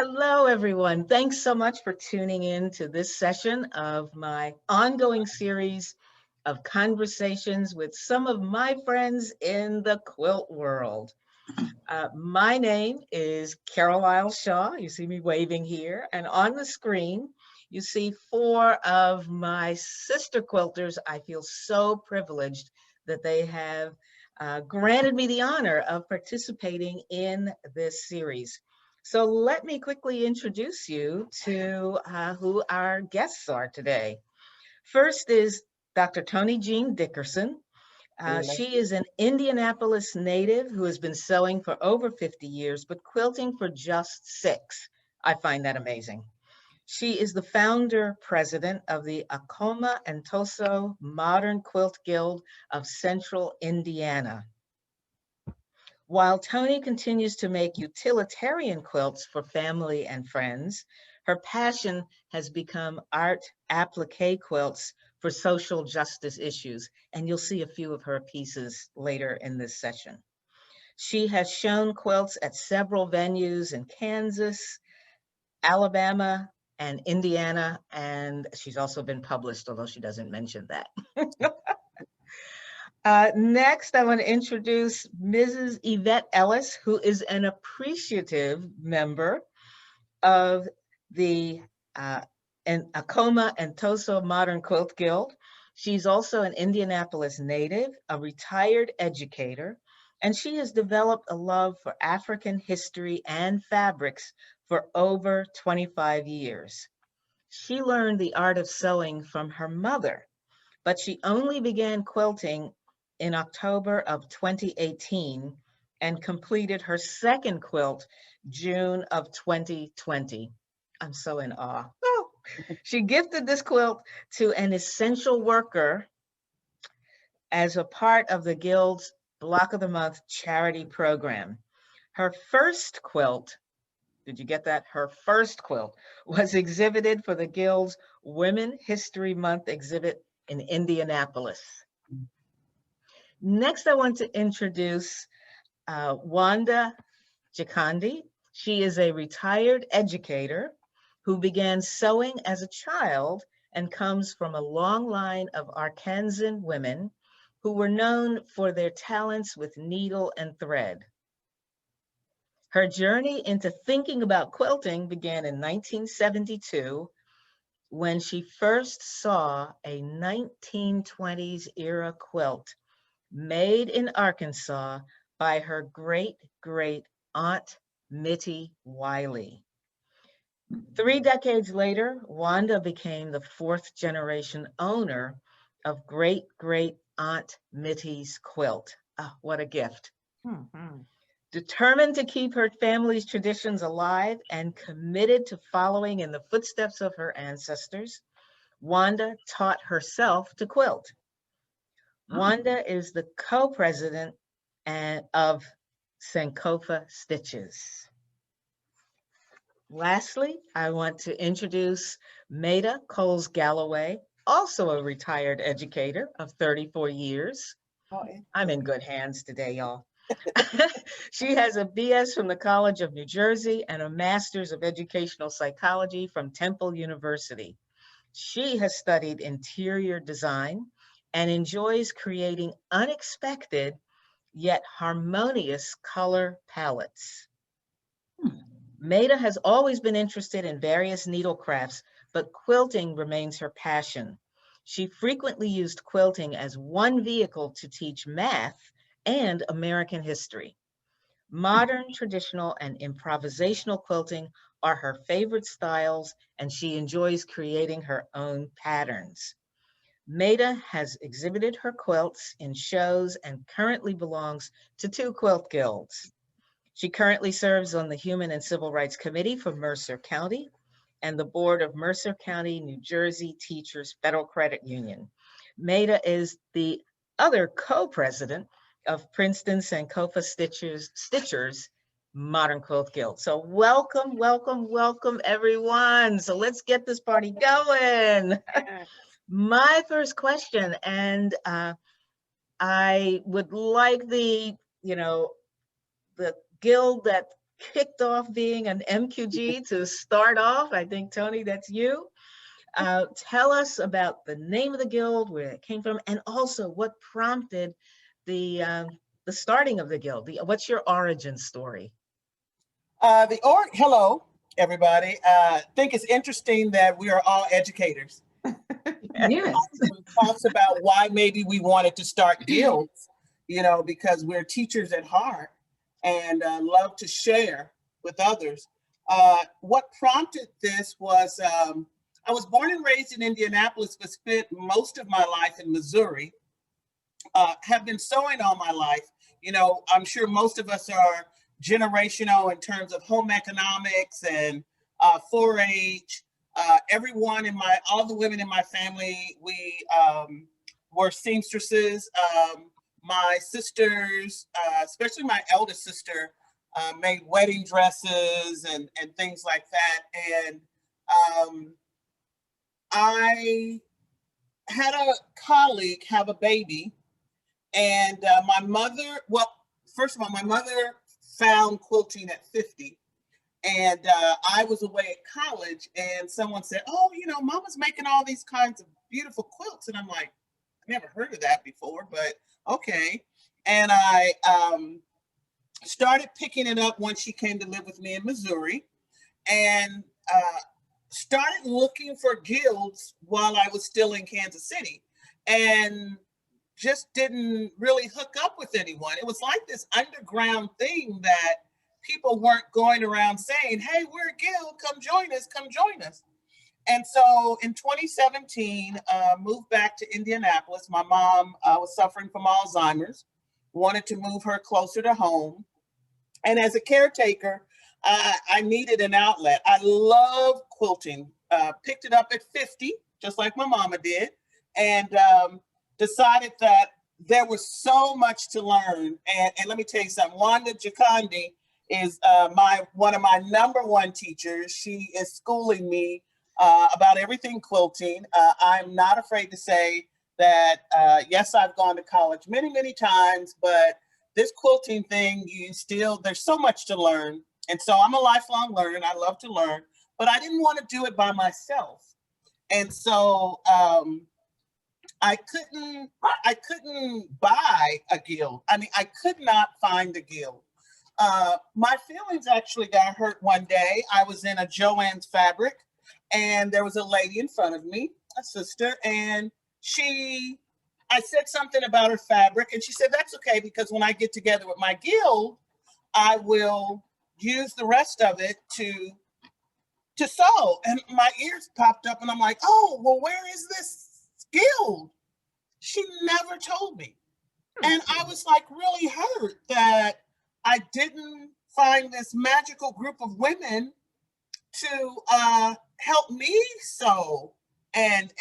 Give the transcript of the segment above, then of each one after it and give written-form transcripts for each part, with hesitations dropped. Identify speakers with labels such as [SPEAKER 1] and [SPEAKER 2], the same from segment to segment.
[SPEAKER 1] Hello, everyone. Thanks so much for tuning in to this session of my ongoing series of conversations with some of my friends in the quilt world. My name is Carole Lyles Shaw. You see me waving here. And on the screen, you see four of my sister quilters. I feel so privileged that they have granted me the honor of participating in this series. So let me quickly introduce you to who our guests are today. First is Dr. Toni Jean Dickerson. She is an Indianapolis native who has been sewing for over 50 years, but quilting for just 6. I find that amazing. She is the founder president of the Acoma and Toso Modern Quilt Guild of Central Indiana. While Toni continues to make utilitarian quilts for family and friends, her passion has become art applique quilts for social justice issues, and you'll see a few of her pieces later in this session. She has shown quilts at several venues in Kansas, Alabama, and Indiana, and she's also been published, although she doesn't mention that. Next, I want to introduce Mrs. Yvette Ellis, who is an appreciative member of the Acoma and Toso Modern Quilt Guild. She's also an Indianapolis native, a retired educator, and she has developed a love for African history and fabrics for over 25 years. She learned the art of sewing from her mother, but she only began quilting in October of 2018 and completed her second quilt June of 2020. I'm so in awe. Oh, she gifted this quilt to an essential worker as a part of the Guild's Block of the Month charity program. Her first quilt, did you get that? Her first quilt was exhibited for the Guild's Women History Month exhibit in Indianapolis. Next, I want to introduce Wanda Jakandi. She is a retired educator who began sewing as a child and comes from a long line of Arkansan women who were known for their talents with needle and thread. Her journey into thinking about quilting began in 1972 when she first saw a 1920s era quilt made in Arkansas by her great aunt, Mittie Wiley. 3 decades later, Wanda became the 4th generation owner of great aunt Mittie's quilt. Oh, what a gift. Determined to keep her family's traditions alive and committed to following in the footsteps of her ancestors, Wanda taught herself to quilt. Wanda is the co-president of Sankofa Stitches. Lastly, I want to introduce Maida Coles-Galloway, also a retired educator of 34 years. I'm in good hands today, y'all. She has a BS from the College of New Jersey and a Master's of Educational Psychology from Temple University. She has studied interior design and enjoys creating unexpected yet harmonious color palettes. Maida has always been interested in various needle crafts, but quilting remains her passion. She frequently used quilting as one vehicle to teach math and American history. Modern, traditional, and improvisational quilting are her favorite styles, and she enjoys creating her own patterns. Maida has exhibited her quilts in shows and currently belongs to 2 quilt guilds. She currently serves on the Human and Civil Rights Committee for Mercer County and the board of Mercer County, New Jersey Teachers Federal Credit Union. Maida is the other co-president of Princeton Sankofa Stitchers Modern Quilt Guild. So welcome, everyone. So let's get this party going. My first question, and I would like the guild that kicked off being an MQG to start off. I think, Tony, that's you. Tell us about the name of the guild, where it came from, and also what prompted the starting of the guild. What's your origin story?
[SPEAKER 2] Hello, everybody. I think it's interesting that we are all educators.
[SPEAKER 1] Yes.
[SPEAKER 2] Talks about why maybe we wanted to start guilds, because we're teachers at heart and love to share with others. What prompted this was I was born and raised in Indianapolis, but spent most of my life in Missouri. Have been sewing all my life. I'm sure most of us are generational in terms of home economics and 4-H. All the women in my family, we were seamstresses. My sisters, especially my eldest sister, made wedding dresses and things like that. And I had a colleague have a baby, and my mother, first of all, my mother found quilting at 50. And I was away at college, and someone said, "Oh, Mama's making all these kinds of beautiful quilts." And I'm like, I never heard of that before, but okay. And I started picking it up once she came to live with me in Missouri, and started looking for guilds while I was still in Kansas City, and just didn't really hook up with anyone. It was like this underground thing that people weren't going around saying, "Hey, we're a guild, come join us, come join us." And so in 2017, moved back to Indianapolis. My mom was suffering from Alzheimer's, wanted to move her closer to home. And as a caretaker, I needed an outlet. I love quilting, picked it up at 50, just like my mama did, and decided that there was so much to learn. And let me tell you something, Wanda Giocondi is one of my number one teachers. She is schooling me about everything quilting. I'm not afraid to say that, yes, I've gone to college many, many times, but this quilting thing, there's so much to learn. And so I'm a lifelong learner. I love to learn, but I didn't want to do it by myself. And so I couldn't buy a guild. I mean, I could not find a guild. My feelings actually got hurt one day. I was in a Joann's Fabric, and there was a lady in front of me, a sister, and I said something about her fabric, and she said, "That's okay, because when I get together with my guild, I will use the rest of it to sew." And my ears popped up, and I'm like, "Oh, well, where is this guild?" She never told me. And I was like really hurt that I didn't find this magical group of women to help me sew and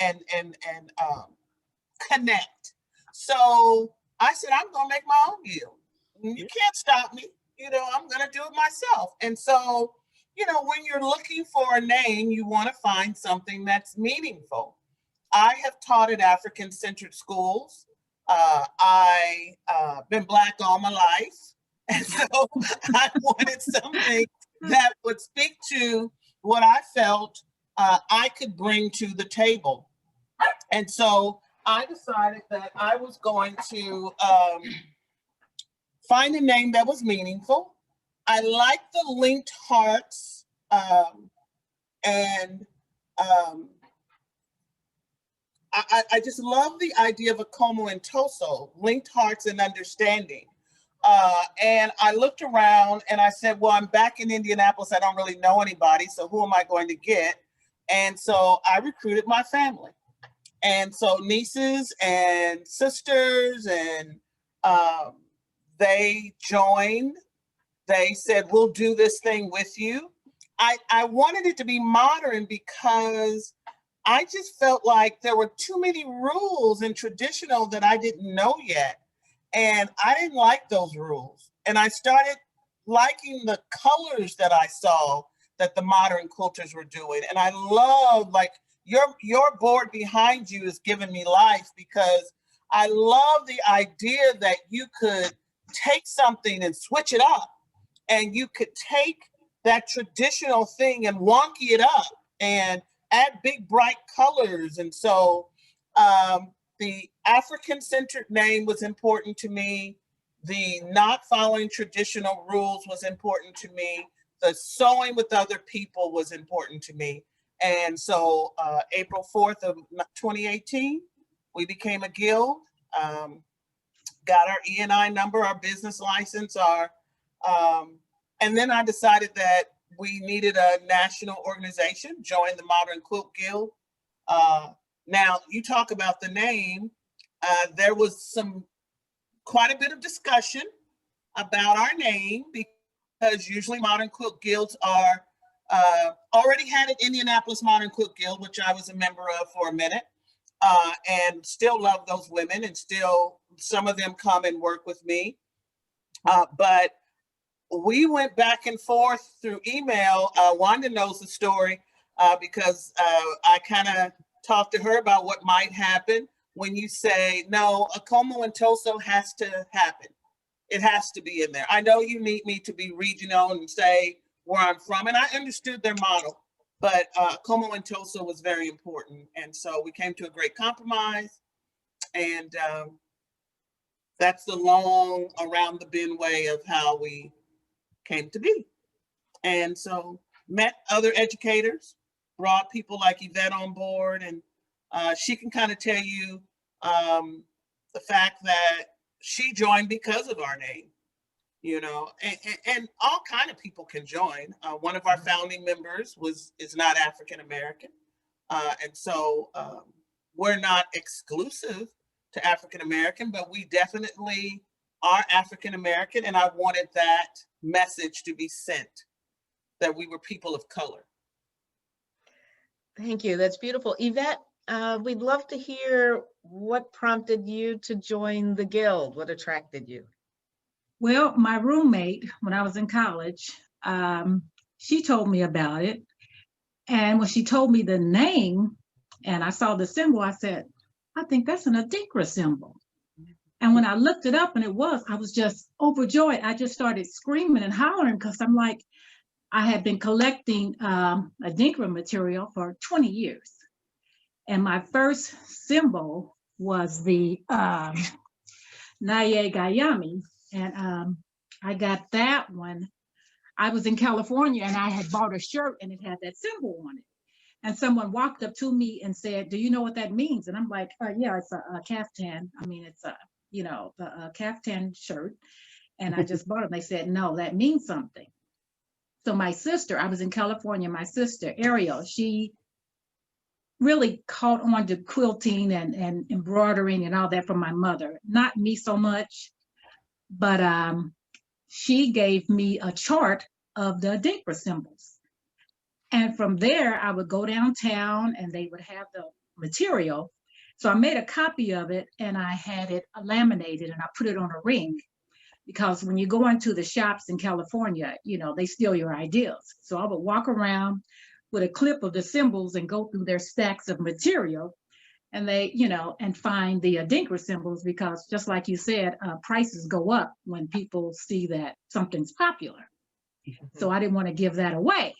[SPEAKER 2] connect. So I said, I'm gonna make my own guild. You can't stop me. I'm gonna do it myself. And so, when you're looking for a name, you want to find something that's meaningful. I have taught at African-centered schools. I've been Black all my life. And so I wanted something that would speak to what I felt I could bring to the table. And so I decided that I was going to find a name that was meaningful. I like the linked hearts and I just love the idea of a como and toso, linked hearts and understanding. And I looked around and I said, well, I'm back in Indianapolis. I don't really know anybody. So who am I going to get? And so I recruited my family. And so nieces and sisters, and they joined. They said, we'll do this thing with you. I wanted it to be modern because I just felt like there were too many rules and traditional that I didn't know yet. And I didn't like those rules. And I started liking the colors that I saw that the modern quilters were doing. And I love, like, your board behind you is giving me life, because I love the idea that you could take something and switch it up and you could take that traditional thing and wonky it up and add big bright colors. And so the African-centric name was important to me. The not following traditional rules was important to me. The sewing with other people was important to me. And so April 4th of 2018, we became a guild, got our E&I number, our business license, and then I decided that we needed a national organization, joined the Modern Quilt Guild. Now, you talk about the name, there was quite a bit of discussion about our name, because usually Modern Quilt Guilds are already had an Indianapolis Modern Quilt Guild, which I was a member of for a minute, and still love those women, and still some of them come and work with me. But we went back and forth through email. Wanda knows the story because I kind of talked to her about what might happen when you say, no, Acomo and Toso has to happen. It has to be in there. I know you need me to be regional and say where I'm from, and I understood their model, but Acomo and Toso was very important. And so we came to a great compromise, and that's the long around the bend way of how we came to be. And so met other educators, brought people like Yvette on board, and she can kind of tell you the fact that she joined because of our name, you know, and all kind of people can join. One of our founding members is not African American, and so we're not exclusive to African American, but we definitely are African American, and I wanted that message to be sent that we were people of color.
[SPEAKER 1] Thank you. That's beautiful. Yvette, we'd love to hear what prompted you to join the Guild. What attracted you?
[SPEAKER 3] Well, my roommate, when I was in college, she told me about it. And when she told me the name and I saw the symbol, I said, I think that's an Adinkra symbol. And when I looked it up and I was just overjoyed. I just started screaming and hollering because I'm like, I had been collecting Adinkra material for 20 years. And my first symbol was the Naye Gayami. And I got that one. I was in California and I had bought a shirt and it had that symbol on it. And someone walked up to me and said, do you know what that means? And I'm like, yeah, it's a caftan. I mean, it's a caftan shirt. And I just bought it. And they said, no, that means something. So my sister, I was in California, my sister, Ariel, she really caught on to quilting and embroidering and all that from my mother. Not me so much, but she gave me a chart of the Adinkra symbols. And from there, I would go downtown and they would have the material. So I made a copy of it and I had it laminated and I put it on a ring. Because when you go into the shops in California, you know, they steal your ideas. So I would walk around with a clip of the symbols and go through their stacks of material and they, you know, and find the Adinkra symbols, because just like you said, prices go up when people see that something's popular. So I didn't want to give that away.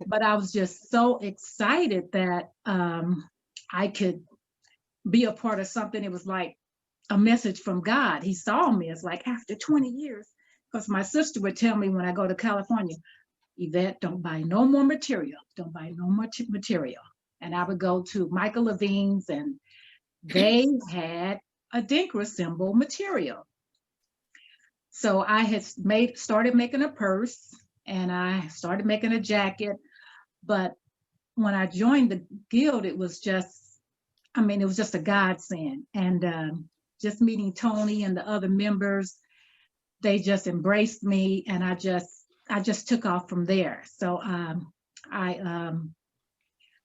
[SPEAKER 3] But I was just so excited that I could be a part of something. It was like a message from God. He saw me. It's like after 20 years, because my sister would tell me when I go to California, Yvette, don't buy no more material. Don't buy no more material. And I would go to Michael Levine's and they had a Adinkra symbol material. So I had started making a purse and I started making a jacket. But when I joined the Guild, it was just, I mean, it was just a godsend. And just meeting Tony and the other members, they just embraced me, and I just took off from there. So I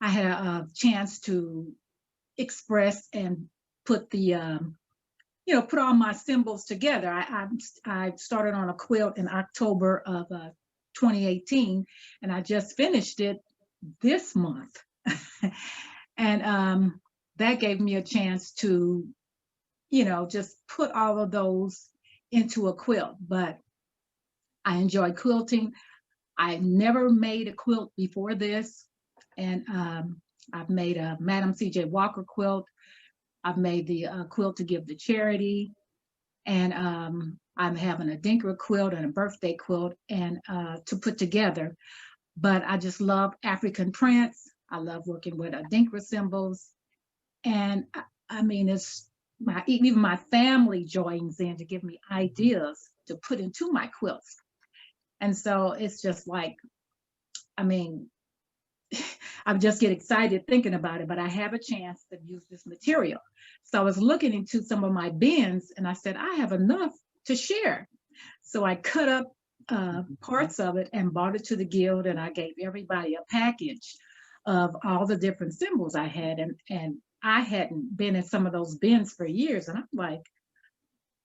[SPEAKER 3] had a chance to express and put the put all my symbols together. I started on a quilt in October of 2018, and I just finished it this month, and that gave me a chance to just put all of those into a quilt. But I enjoy quilting. I never made a quilt before this. And I've made a Madam C.J. Walker quilt. I've made the quilt to give to charity. And I'm having a Dinker quilt and a birthday quilt and to put together. But I just love African prints. I love working with Dinker symbols. And I mean, even my family joins in to give me ideas to put into my quilts. And so it's just like, I mean, I just get excited thinking about it, but I have a chance to use this material. So I was looking into some of my bins and I said, I have enough to share. So I cut up parts of it and brought it to the guild, and I gave everybody a package of all the different symbols I had. And I hadn't been in some of those bins for years. And I'm like,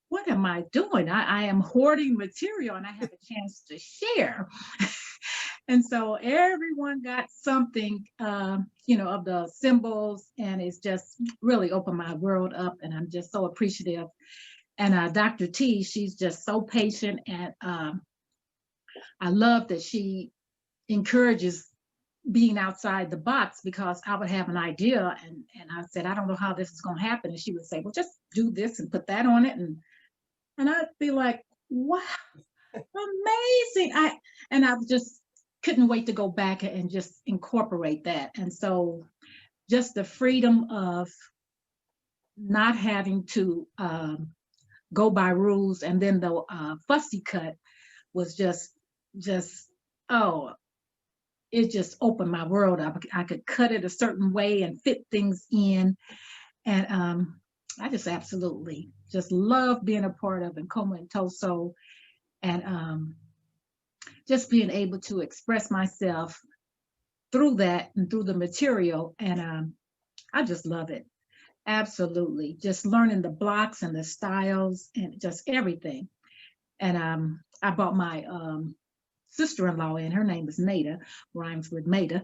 [SPEAKER 3] what am I doing? I am hoarding material and I have a chance to share. And so everyone got something, you know, of the symbols, and it's just really opened my world up, and I'm just so appreciative. And Dr. T, she's just so patient, and I love that she encourages being outside the box, because I would have an idea and I said, I don't know how this is going to happen. And she would say, well, just do this and put that on it. And I'd be like, wow, amazing. I just couldn't wait to go back and just incorporate that. And so just the freedom of not having to go by rules. And then the fussy cut was just, oh, it just opened my world up. I could cut it a certain way and fit things in. And I just absolutely just love being a part of Nkoma and Toso, and just being able to express myself through that and through the material. And I just love it. Absolutely. Just learning the blocks and the styles and just everything. And I bought my sister-in-law in. Her name is Maida, rhymes with Maida.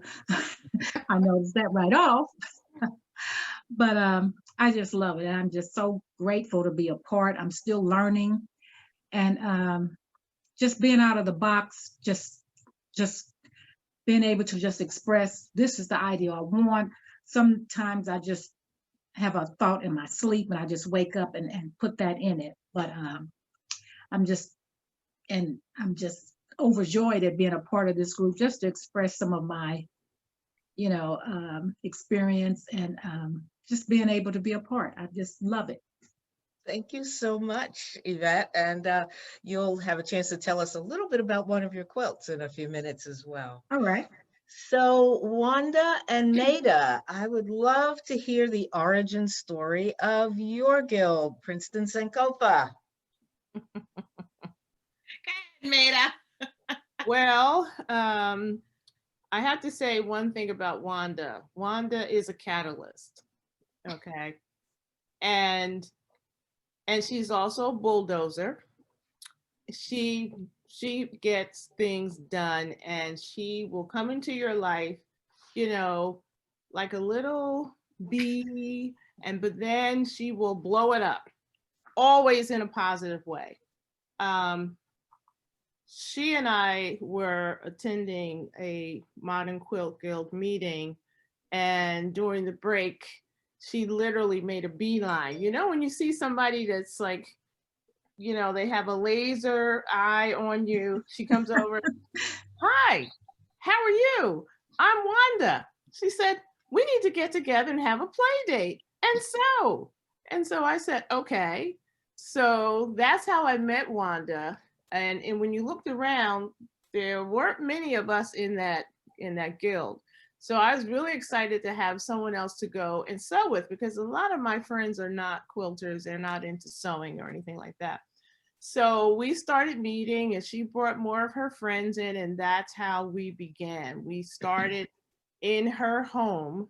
[SPEAKER 3] I noticed that right off. But I just love it. I'm just so grateful to be a part. I'm still learning, and just being out of the box, just being able to just express, this is the idea I want. Sometimes I just have a thought in my sleep and I just wake up and put that in it. But I'm just overjoyed at being a part of this group, just to express some of my, you know, experience, and just being able to be a part. I just love it.
[SPEAKER 1] Thank you so much, Yvette. And you'll have a chance to tell us a little bit about one of your quilts in a few minutes as well.
[SPEAKER 3] All right.
[SPEAKER 1] So Wanda and Maida, I would love to hear the origin story of your guild, Princeton Sankofa.
[SPEAKER 4] Maida. Well, I have to say one thing about Wanda. Wanda is a catalyst, okay? And she's also a bulldozer. She gets things done, and she will come into your life, you know, like a little bee, but then she will blow it up, always in a positive way. She and I were attending a Modern Quilt Guild meeting, and during the break, she literally made a beeline. You know, when you see somebody that's like, you know, they have a laser eye on you, she comes over, hi, how are you? I'm Wanda. She said, we need to get together and have a play date. And so I said, okay. So that's how I met Wanda. And when you looked around, there weren't many of us in that guild. So I was really excited to have someone else to go and sew with, because a lot of my friends are not quilters. They're not into sewing or anything like that. So we started meeting, and she brought more of her friends in, and that's how we began. We started in her home,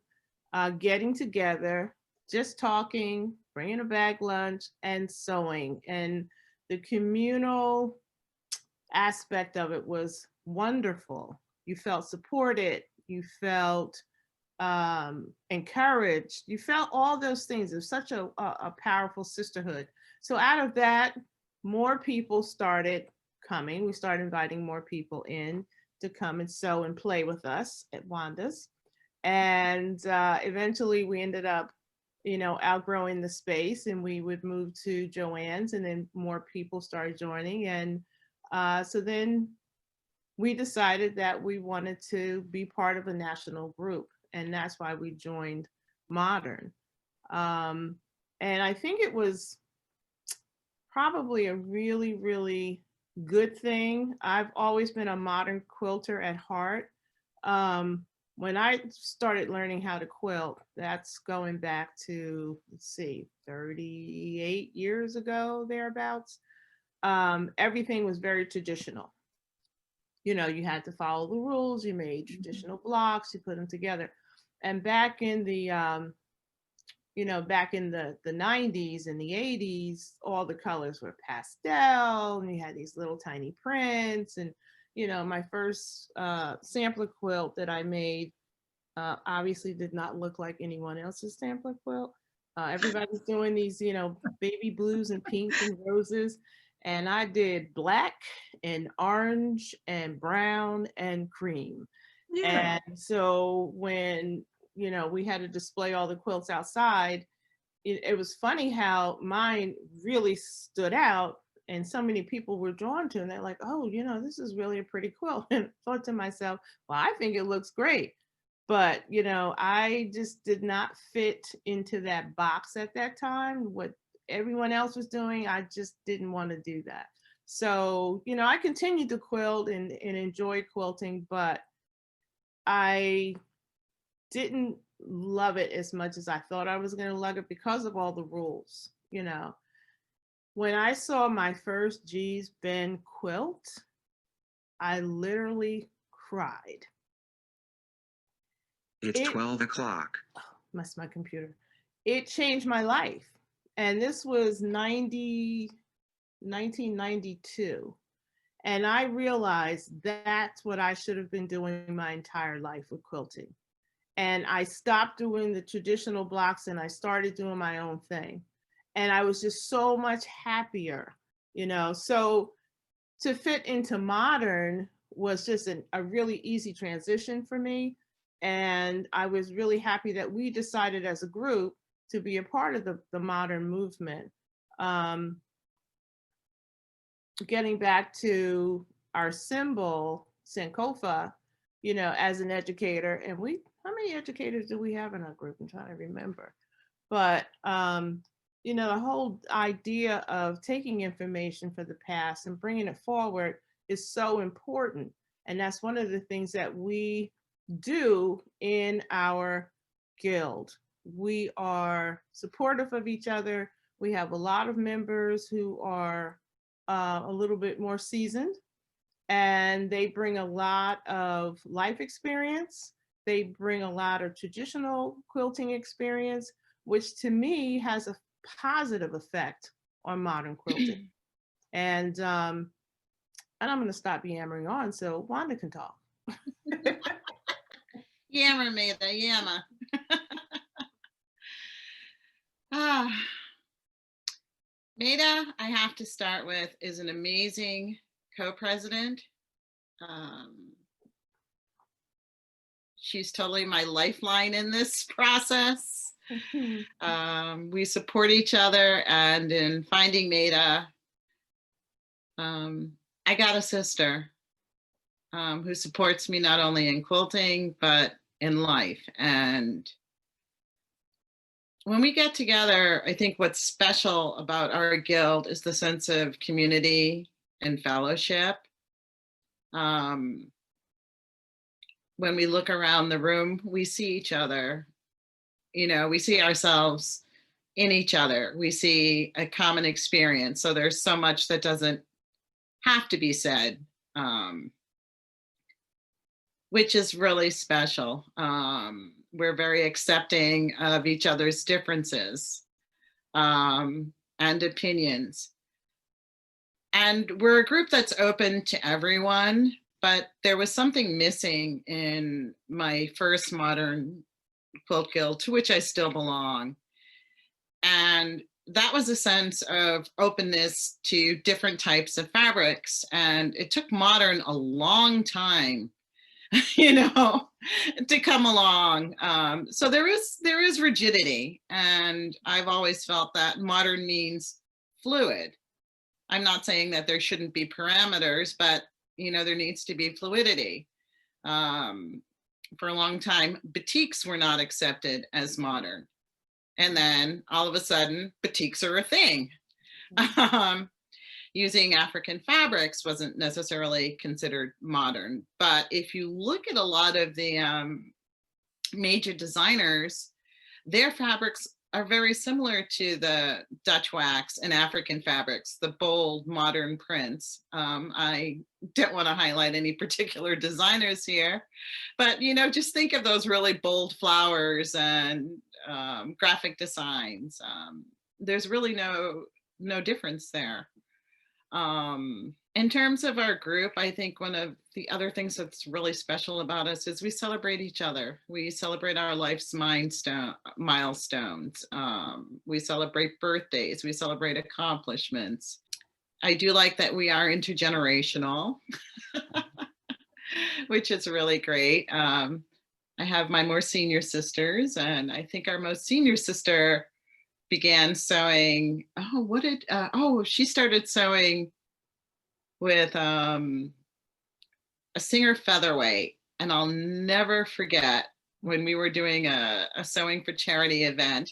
[SPEAKER 4] getting together, just talking, bringing a bag lunch, and sewing. And the communal aspect of it was wonderful. You felt supported, you felt encouraged, you felt all those things. It was such a powerful sisterhood. So out of that, more people started coming. We started inviting more people in to come and sew and play with us at Wanda's. And eventually we ended up, you know, outgrowing the space, and we would move to Joanne's, and then more people started joining. And so then we decided that we wanted to be part of a national group, and that's why we joined Modern. And I think it was probably a really, really good thing. I've always been a modern quilter at heart. When I started learning how to quilt, that's going back to, let's see, 38 years ago, thereabouts. Everything was very traditional. You know, you had to follow the rules, you made traditional blocks, you put them together. And back in the, you know, back in the 90s and the 80s, all the colors were pastel, and you had these little tiny prints. And, you know, my first sampler quilt that I made obviously did not look like anyone else's sampler quilt. Everybody's doing these, you know, baby blues and pinks and roses. And I did black and orange and brown and cream.
[SPEAKER 3] Yeah.
[SPEAKER 4] And so when, you know, we had to display all the quilts outside, it was funny how mine really stood out, and so many people were drawn to, and they're like, oh, you know, this is really a pretty quilt. And I thought to myself, well, I think it looks great. But, you know, I just did not fit into that box at that time. What everyone else was doing, I just didn't want to do that. So, you know, I continued to quilt and enjoy quilting, but I didn't love it as much as I thought I was going to love it because of all the rules. You know, when I saw my first G's Ben quilt, I literally cried.
[SPEAKER 5] It's 12 o'clock.
[SPEAKER 4] That's my computer. It changed my life. And this was 1992. And I realized that's what I should have been doing my entire life with quilting. And I stopped doing the traditional blocks and I started doing my own thing. And I was just so much happier, you know. So to fit into modern was just a really easy transition for me. And I was really happy that we decided as a group to be a part of the modern movement. Getting back to our symbol, Sankofa, you know, as an educator, and how many educators do we have in our group? I'm trying to remember. But, you know, the whole idea of taking information for the past and bringing it forward is so important. And that's one of the things that we do in our guild. We are supportive of each other. We have a lot of members who are a little bit more seasoned, and they bring a lot of life experience. They bring a lot of traditional quilting experience, which to me has a positive effect on modern quilting. And I'm going to stop yammering on so Wanda can talk.
[SPEAKER 6] Yammer, Maida, yammer. Maida, I have to start with, is an amazing co-president. She's totally my lifeline in this process. We support each other, and in finding Maida, I got a sister who supports me not only in quilting, but in life. And when we get together, I think what's special about our guild is the sense of community and fellowship. When we look around the room, we see each other. You know, we see ourselves in each other. We see a common experience. So there's so much that doesn't have to be said, which is really special. We're very accepting of each other's differences and opinions. And we're a group that's open to everyone, but there was something missing in my first Modern Quilt Guild, to which I still belong. And that was a sense of openness to different types of fabrics. And it took modern a long time, you know, to come along. So there is rigidity. And I've always felt that modern means fluid. I'm not saying that there shouldn't be parameters, but, you know, there needs to be fluidity. For a long time, batiks were not accepted as modern. And then all of a sudden, batiks are a thing. Using African fabrics wasn't necessarily considered modern. But if you look at a lot of the major designers, their fabrics are very similar to the Dutch wax and African fabrics, the bold modern prints. I don't want to highlight any particular designers here, but, you know, just think of those really bold flowers and graphic designs. There's really no difference there. In terms of our group, I think one of the other things that's really special about us is we celebrate each other. We celebrate our life's milestones. We celebrate birthdays. We celebrate accomplishments. I do like that we are intergenerational, which is really great. I have my more senior sisters, and I think our most senior sister began sewing. She started sewing with a Singer featherweight. And I'll never forget when we were doing a sewing for charity event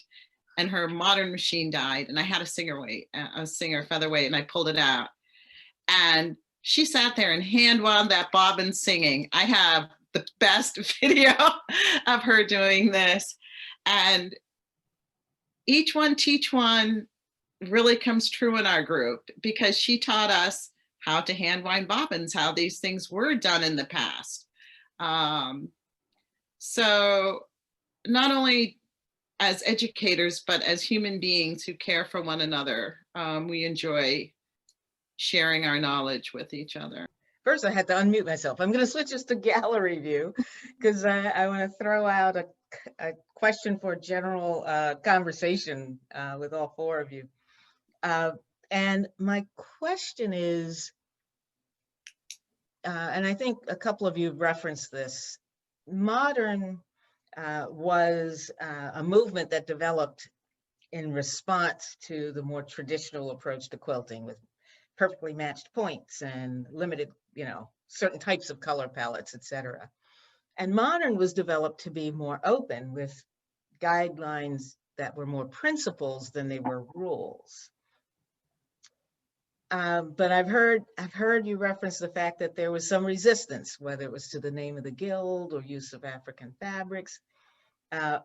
[SPEAKER 6] and her modern machine died, and I had a Singer featherweight, and I pulled it out. And she sat there and hand wound that bobbin singing. I have the best video of her doing this. And each one teach one really comes true in our group, because she taught us how to hand wind bobbins, how these things were done in the past. So not only as educators, but as human beings who care for one another, we enjoy sharing our knowledge with each other.
[SPEAKER 1] First, I had to unmute myself. I'm going to switch us to gallery view because I want to throw out a question for general conversation with all four of you. And my question is, and I think a couple of you have referenced this, modern was a movement that developed in response to the more traditional approach to quilting with perfectly matched points and limited, certain types of color palettes, etc. And modern was developed to be more open with guidelines that were more principles than they were rules. But I've heard you reference the fact that there was some resistance, whether it was to the name of the guild or use of African fabrics. I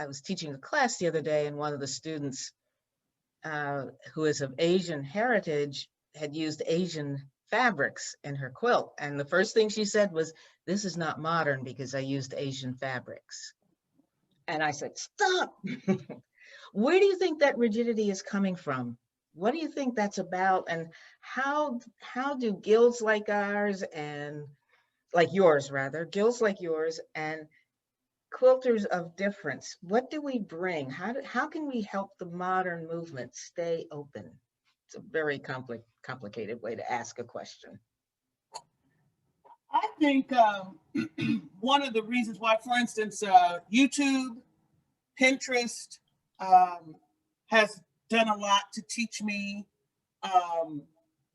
[SPEAKER 1] was teaching a class the other day, and one of the students who is of Asian heritage had used Asian fabrics in her quilt. And the first thing she said was, "This is not modern because I used Asian fabrics." And I said, "Stop." Where do you think that rigidity is coming from? What do you think that's about? And how do guilds like ours, and like yours rather, guilds like yours and quilters of difference, what do we bring? How can we help the modern movement stay open? It's a very complicated way to ask a question.
[SPEAKER 2] I think one of the reasons why, for instance, YouTube, Pinterest has done a lot to teach me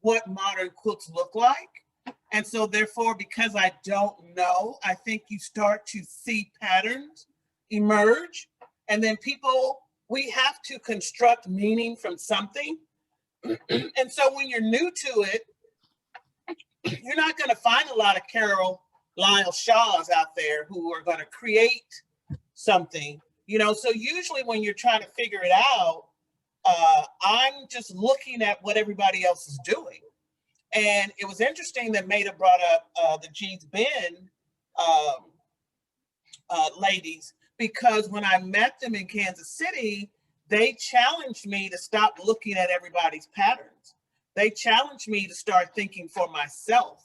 [SPEAKER 2] what modern quilts look like. And so therefore, because I don't know, I think you start to see patterns emerge. And then we have to construct meaning from something. And so when you're new to it, you're not going to find a lot of Carole, Lyles Shaws out there who are going to create something, So usually when you're trying to figure it out, I'm just looking at what everybody else is doing. And it was interesting that Maida brought up the Jeans Bend ladies, because when I met them in Kansas City, they challenged me to stop looking at everybody's patterns. They challenged me to start thinking for myself.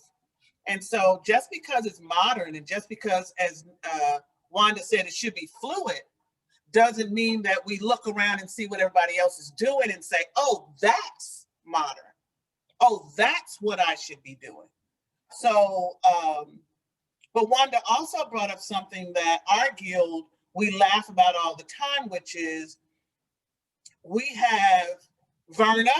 [SPEAKER 2] And so just because it's modern, and just because, as Wanda said, it should be fluid, doesn't mean that we look around and see what everybody else is doing and say, oh, that's modern. Oh, that's what I should be doing. So, but Wanda also brought up something that our guild, we laugh about all the time, which is we have Verna,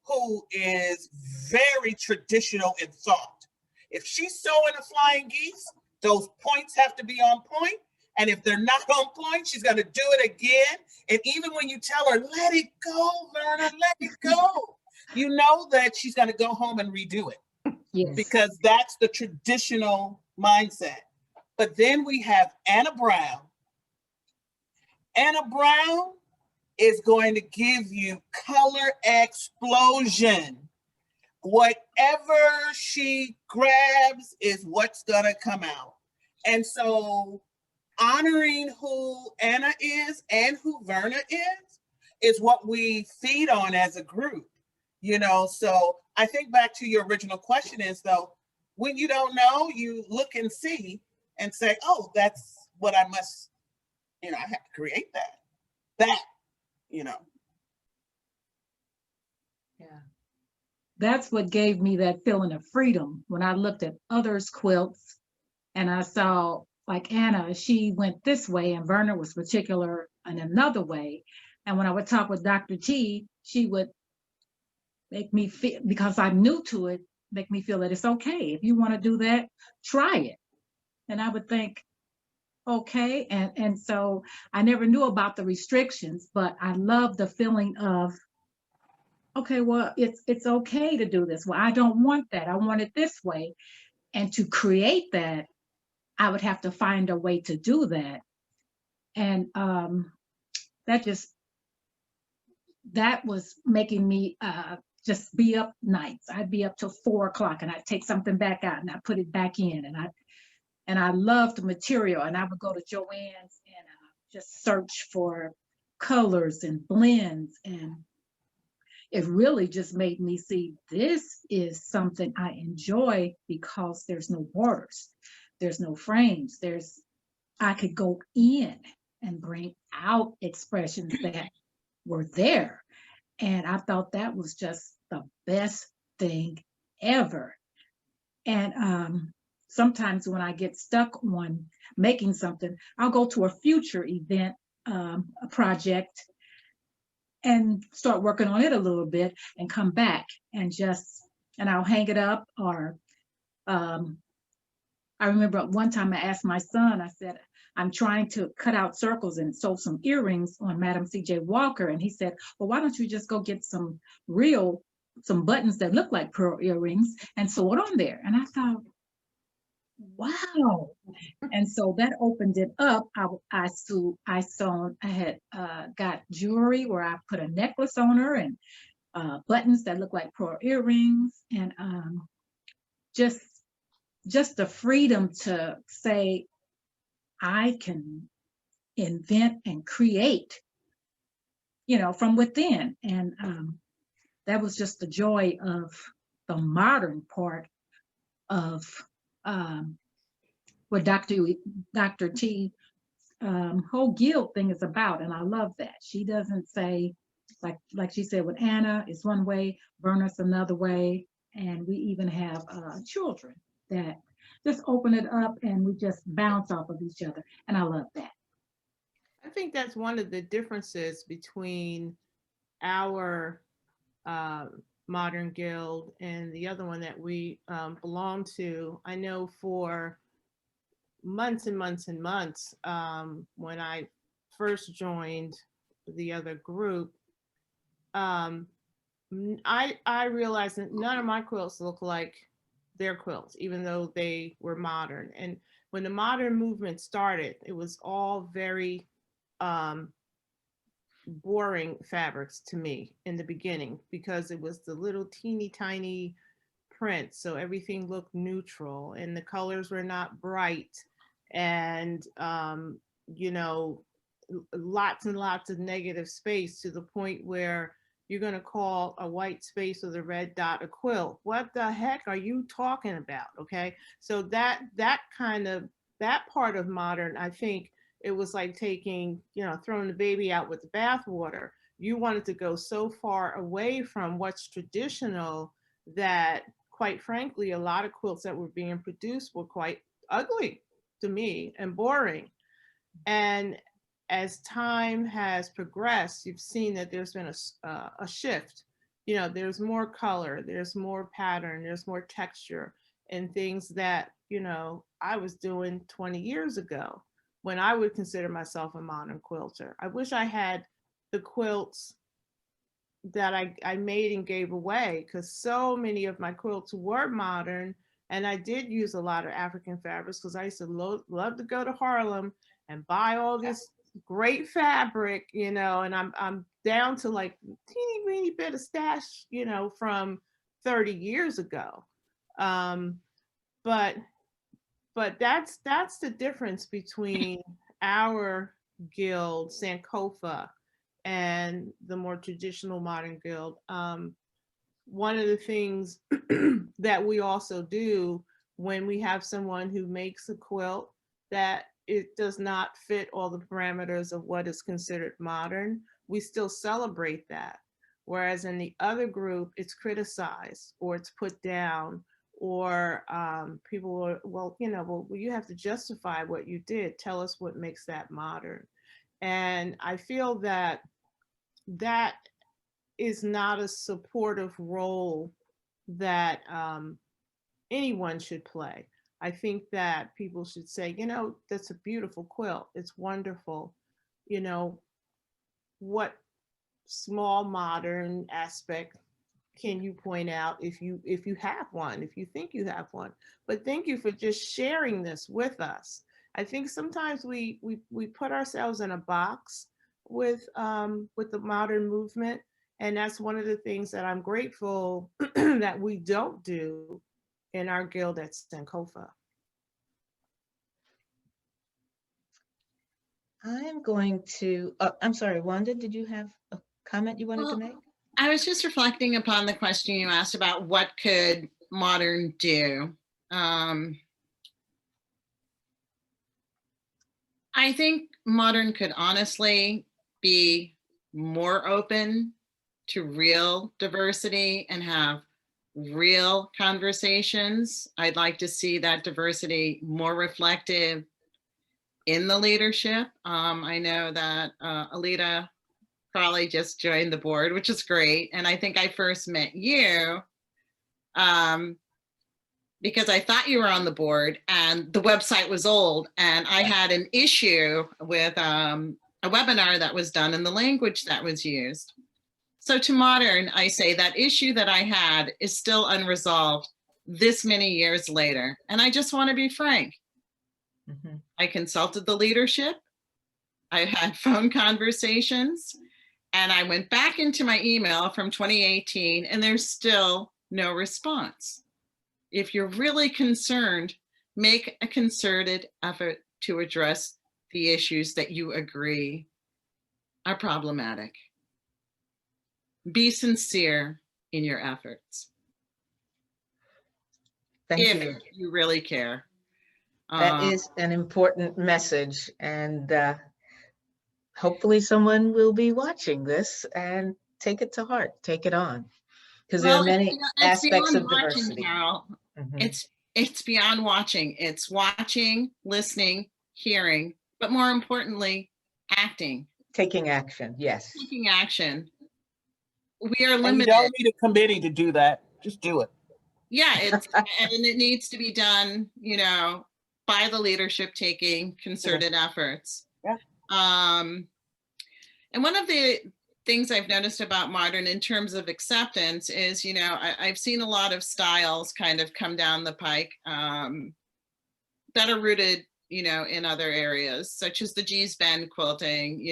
[SPEAKER 2] who is very traditional in thought. If she's sewing a flying geese, those points have to be on point. And if they're not on point, she's going to do it again. And even when you tell her, let it go, Verna, let it go, you know that she's going to go home and redo it.
[SPEAKER 3] Yes.
[SPEAKER 2] Because that's the traditional mindset. But then we have Anna Brown. Anna Brown is going to give you color explosion. Whatever she grabs is what's going to come out. And so honoring who Anna is and who Verna is what we feed on as a group, you know. So I think back to your original question is, though, when you don't know, you look and see and say, oh, that's what I must, you know, I have to create that, you know.
[SPEAKER 3] Yeah. That's what gave me that feeling of freedom when I looked at others' quilts and I saw, like Anna, she went this way and Verna was particular in another way. And when I would talk with Dr. T, she would make me feel, because I'm new to it, make me feel that it's okay. If you want to do that, try it. And I would think, okay. And so I never knew about the restrictions, but I love the feeling of, okay, well, it's okay to do this. Well, I don't want that. I want it this way. And to create that, I would have to find a way to do that. And that was making me just be up nights. I'd be up till 4 o'clock and I'd take something back out and I put it back in. And I loved the material, and I would go to Joann's and just search for colors and blends. And it really just made me see this is something I enjoy because there's no borders. There's no frames. I could go in and bring out expressions that were there. And I thought that was just the best thing ever. And sometimes when I get stuck on making something, I'll go to a future event, a project, and start working on it a little bit and come back and I'll hang it up. Or I remember one time I asked my son, I said, I'm trying to cut out circles and sew some earrings on Madam C.J. Walker. And he said, well, why don't you just go get some buttons that look like pearl earrings and sew it on there? And I thought, wow. And so that opened it up. I had got jewelry where I put a necklace on her and buttons that look like pearl earrings, and just the freedom to say, I can invent and create, you know, from within. And that was just the joy of the modern part of what Dr. T whole guild thing is about. And I love that. She doesn't say, like she said with Anna, it's one way, Verna's another way. And we even have children that just open it up and we just bounce off of each other. And I love that.
[SPEAKER 4] I think that's one of the differences between our Modern Guild and the other one that we belong to. I know for months and months and months, when I first joined the other group, I realized that none of my quilts look like their quilts, even though they were modern. And when the modern movement started, it was all very boring fabrics to me in the beginning, because it was the little teeny tiny print. So everything looked neutral and the colors were not bright, and you know, lots and lots of negative space, to the point where you're going to call a white space with a red dot a quilt. What the heck are you talking about? Okay. So that part of modern, I think, it was like taking, throwing the baby out with the bathwater. You wanted to go so far away from what's traditional that, quite frankly, a lot of quilts that were being produced were quite ugly to me and boring. And as time has progressed, you've seen that there's been a shift. There's more color, there's more pattern, there's more texture, and things that, I was doing 20 years ago when I would consider myself a modern quilter. I wish I had the quilts that I made and gave away, because so many of my quilts were modern, and I did use a lot of African fabrics because I used to love to go to Harlem and buy all this great fabric, and I'm down to like teeny weeny bit of stash, from 30 years ago. But that's the difference between our guild, Sankofa, and the more traditional modern guild. One of the things that we also do when we have someone who makes a quilt that it does not fit all the parameters of what is considered modern, we still celebrate that. Whereas in the other group, it's criticized or it's put down, or people are, well, you have to justify what you did. Tell us what makes that modern. And I feel that that is not a supportive role that anyone should play. I think that people should say, that's a beautiful quilt. It's wonderful. What small modern aspect can you point out if you have one, if you think you have one? But thank you for just sharing this with us. I think sometimes we put ourselves in a box with the modern movement, and that's one of the things that I'm grateful that we don't do in our guild at Sankofa.
[SPEAKER 1] I'm going to, I'm sorry, Wanda, did you have a comment you wanted to make?
[SPEAKER 6] I was just reflecting upon the question you asked about what could modern do. I think modern could honestly be more open to real diversity and have real conversations. I'd like to see that diversity more reflective in the leadership. I know that Alita Carole just joined the board, which is great. And I think I first met you because I thought you were on the board and the website was old, and I had an issue with a webinar that was done and the language that was used. So to modern, I say that issue that I had is still unresolved this many years later. And I just want to be frank. Mm-hmm. I consulted the leadership. I had phone conversations, and I went back into my email from 2018, and there's still no response. If you're really concerned, make a concerted effort to address the issues that you agree are problematic. Be sincere in your efforts.
[SPEAKER 1] Thank you.
[SPEAKER 6] If you really care.
[SPEAKER 1] That is an important message, and hopefully someone will be watching this and take it to heart, take it on, because there are many aspects of diversity.
[SPEAKER 6] Carole. Mm-hmm. It's beyond watching. It's watching, listening, hearing, but more importantly, acting.
[SPEAKER 1] Taking action, yes.
[SPEAKER 6] Taking action. We are limited.
[SPEAKER 2] And you don't need a committee to do that. Just do it.
[SPEAKER 6] Yeah, and it needs to be done, by the leadership taking concerted efforts.
[SPEAKER 2] Yeah.
[SPEAKER 6] And one of the things I've noticed about modern in terms of acceptance is, I've seen a lot of styles kind of come down the pike that are rooted, in other areas, such as the G's Bend quilting,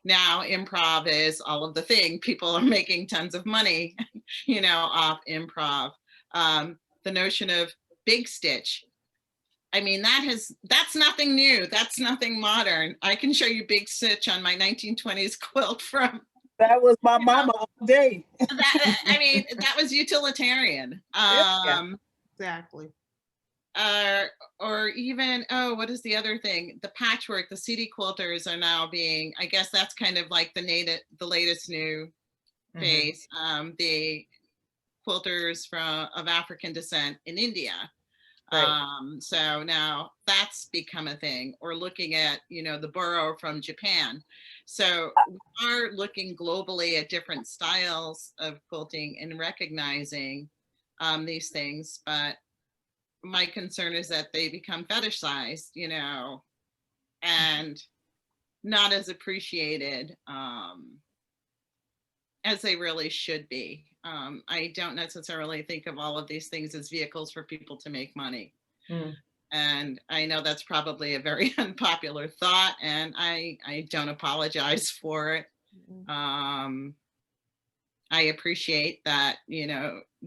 [SPEAKER 6] now improv is all of the thing. People are making tons of money, off improv. The notion of big stitch. I mean, that's nothing new. That's nothing modern. I can show you big stitch on my 1920s quilt from.
[SPEAKER 2] That was my mama all day.
[SPEAKER 6] That was utilitarian.
[SPEAKER 4] Exactly.
[SPEAKER 6] or even, oh, what is the other thing? The patchwork, the CD quilters are now being, I guess that's kind of like the latest new phase. The quilters of African descent in India.
[SPEAKER 1] Right.
[SPEAKER 6] So now that's become a thing, or looking at, the burrow from Japan. So we are looking globally at different styles of quilting and recognizing these things. But my concern is that they become fetishized, and not as appreciated as they really should be. I don't necessarily think of all of these things as vehicles for people to make money. And I know that's probably a very unpopular thought, and I don't apologize for it. I appreciate that,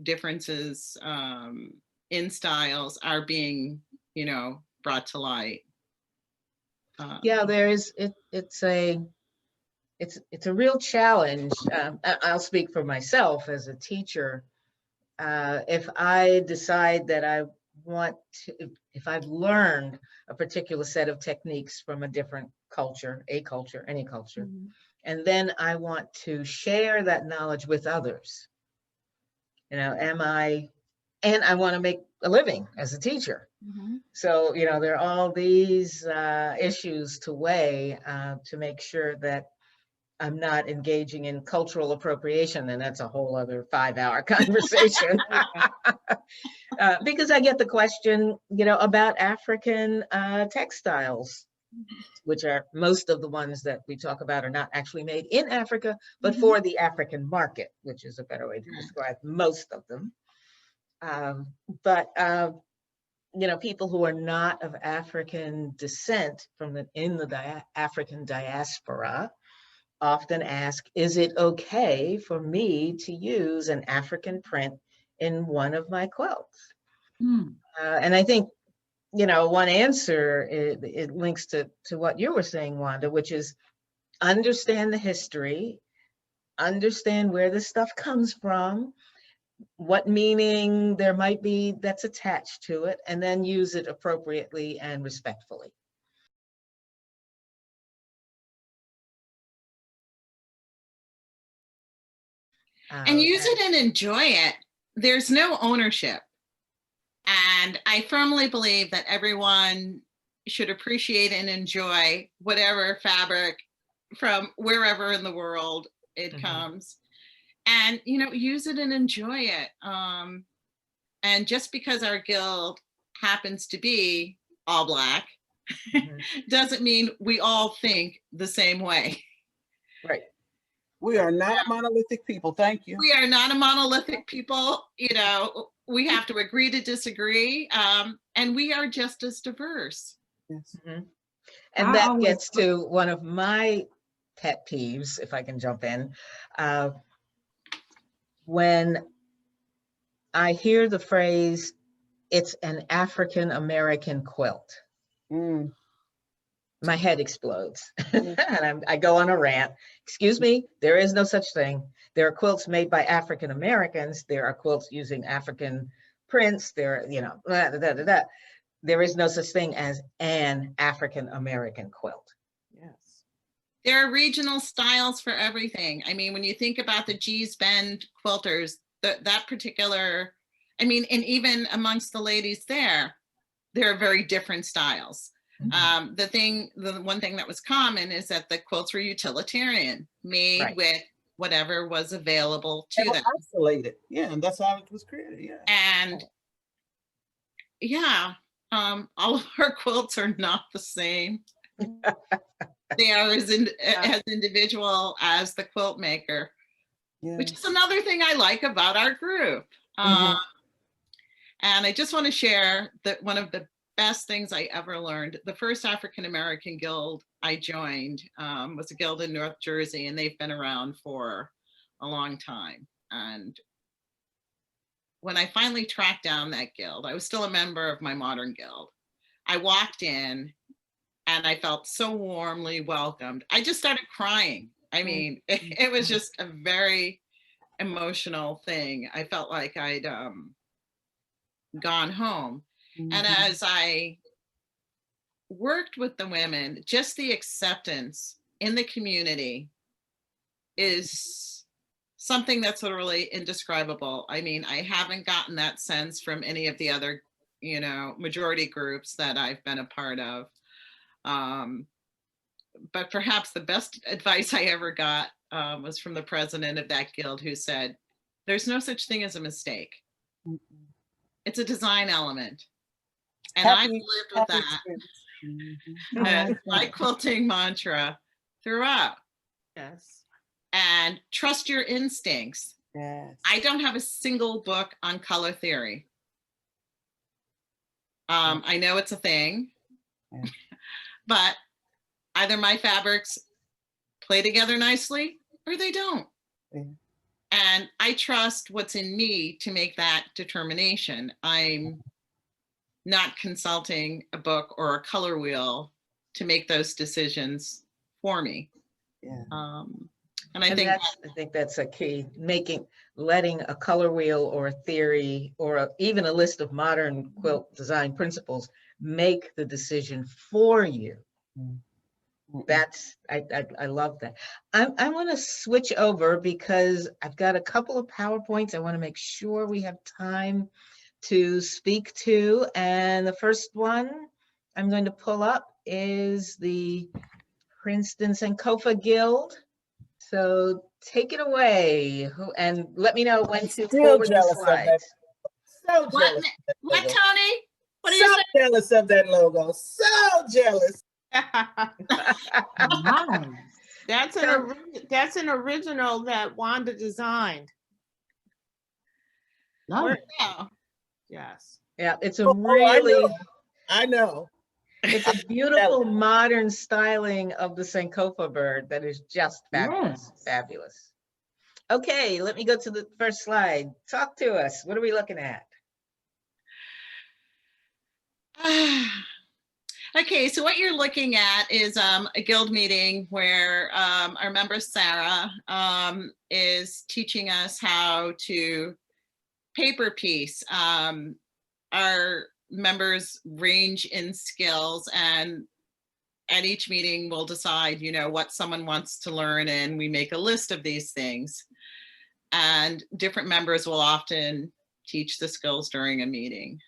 [SPEAKER 6] differences in styles are being, brought to light.
[SPEAKER 1] Yeah, it's a real challenge. I'll speak for myself as a teacher. If I decide that if I've learned a particular set of techniques from a different culture, any culture, and then I want to share that knowledge with others, and I want to make a living as a teacher. So, there are all these issues to weigh to make sure that I'm not engaging in cultural appropriation, and that's a whole other 5-hour conversation. Because I get the question, about African textiles, which are most of the ones that we talk about are not actually made in Africa, but for the African market, which is a better way to describe most of them. But people who are not of African descent in the African diaspora often ask, is it okay for me to use an African print in one of my quilts? And I think, one answer, it links to what you were saying, Wanda, which is understand the history, understand where this stuff comes from, what meaning there might be that's attached to it, and then use it appropriately and respectfully.
[SPEAKER 6] And use it and enjoy it. There's no ownership. And I firmly believe that everyone should appreciate and enjoy whatever fabric from wherever in the world it comes. And, use it and enjoy it. And just because our guild happens to be all Black doesn't mean we all think the same way.
[SPEAKER 1] Right.
[SPEAKER 2] We are not a monolithic people. Thank you.
[SPEAKER 6] We are not a monolithic people. We have to agree to disagree. And we are just as diverse.
[SPEAKER 2] Yes.
[SPEAKER 1] And that gets to one of my pet peeves, if I can jump in. When I hear the phrase, it's an African American quilt, my head explodes. And I go on a rant. Excuse me, there is no such thing. There are quilts made by African Americans. There are quilts using African prints. There is no such thing as an African American quilt.
[SPEAKER 6] Yes. There are regional styles for everything. I mean, when you think about the Gee's Bend quilters, that particular, and even amongst the ladies there are very different styles. The one thing that was common is that the quilts were utilitarian, made with whatever was available to them.
[SPEAKER 2] Isolated. Yeah, and that's how it was created. Yeah.
[SPEAKER 6] And all of our quilts are not the same. They are as individual as the quilt maker, which is another thing I like about our group. And I just want to share that one of the best things I ever learned, the first African American guild I joined was a guild in North Jersey, and they've been around for a long time. And when I finally tracked down that guild, I was still a member of my Modern Guild. I walked in and I felt so warmly welcomed. I just started crying. It was just a very emotional thing. I felt like I'd gone home. And as I worked with the women, just the acceptance in the community is something that's literally indescribable. I mean, I haven't gotten that sense from any of the other, you know, majority groups that I've been a part of. But perhaps the best advice I ever got was from the president of that guild, who said, there's no such thing as a mistake. It's a design element. And I've lived with that as my quilting mantra throughout.
[SPEAKER 4] Yes.
[SPEAKER 6] And trust your instincts.
[SPEAKER 5] Yes.
[SPEAKER 6] I don't have a single book on color theory. I know it's a thing, but either my fabrics play together nicely or they don't. And I trust what's in me to make that determination. I'm not consulting a book or a color wheel to make those decisions for me. And I
[SPEAKER 1] think that's a key, letting a color wheel or a theory or even a list of modern quilt design principles make the decision for you. I love that. I want to switch over because I've got a couple of PowerPoints I want to make sure we have time to speak to. And the first one I'm going to pull up is the Princeton Sankofa Guild. So take it away and let me know when to forward the slides.
[SPEAKER 2] So jealous.
[SPEAKER 6] What, Tony? What are you
[SPEAKER 2] so jealous of that logo. So jealous.
[SPEAKER 4] That's an original that Wanda designed. Yes.
[SPEAKER 1] Yeah, it's a really,
[SPEAKER 2] I know.
[SPEAKER 1] It's a beautiful modern styling of the Sankofa bird that is just fabulous. Fabulous. Okay, let me go to the first slide. Talk to us. What are we looking at?
[SPEAKER 6] Okay, so what you're looking at is a guild meeting where our member Sarah is teaching us how to paper piece. Our members range in skills, and at each meeting we'll decide, you know, what someone wants to learn, and we make a list of these things. And different members will often teach the skills during a meeting.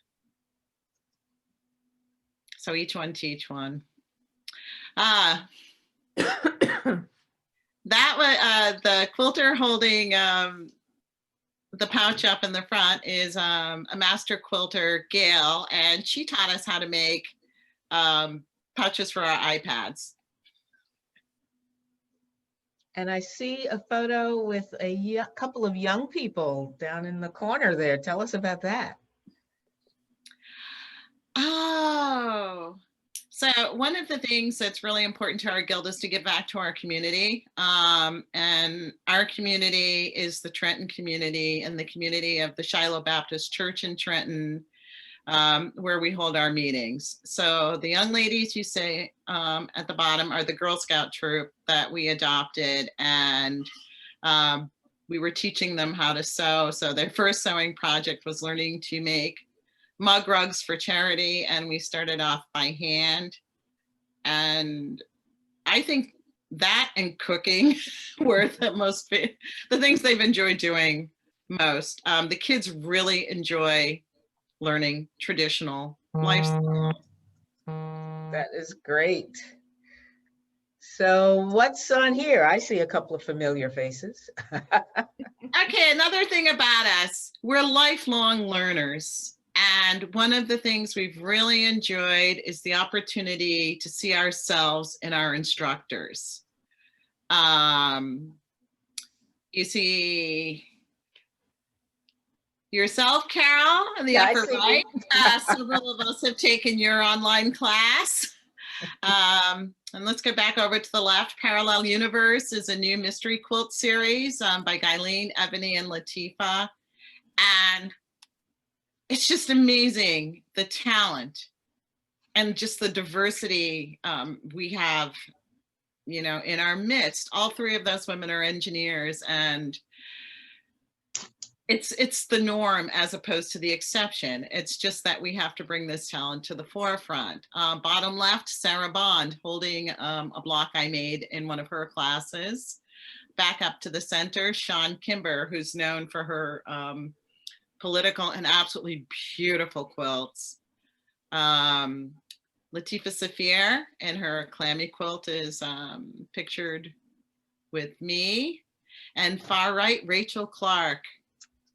[SPEAKER 6] So each one teach one. That was the quilter holding the pouch up in the front is a master quilter, Gail, and she taught us how to make pouches for our iPads.
[SPEAKER 1] And I see a photo with a couple of young people down in the corner there. Tell us about that.
[SPEAKER 6] Oh, so one of the things that's really important to our guild is to give back to our community. And our community is the Trenton community and the community of the Shiloh Baptist Church in Trenton, where we hold our meetings. So the young ladies you see at the bottom are the Girl Scout troop that we adopted, and we were teaching them how to sew. So their first sewing project was learning to make mug rugs for charity, and we started off by hand. And I think that and cooking were the things they've enjoyed doing most. The kids really enjoy learning traditional lifestyle.
[SPEAKER 1] That is great. So what's on here? I see a couple of familiar faces.
[SPEAKER 6] Okay, another thing about us, we're lifelong learners. And one of the things we've really enjoyed is the opportunity to see ourselves in our instructors. You see yourself, Carole, in the upper right. Several of us have taken your online class. And let's go back over to the left. Parallel Universe is a new mystery quilt series by Guyleen, Ebony, and Latifa. And it's just amazing, the talent and just the diversity we have, you know, in our midst. All three of those women are engineers, and it's the norm as opposed to the exception. It's just that we have to bring this talent to the forefront. Bottom left, Sarah Bond holding a block I made in one of her classes. Back up to the center, Sean Kimber, who's known for her political and absolutely beautiful quilts. Latifa Safir and her clammy quilt is pictured with me. And far right, Rachel Clark,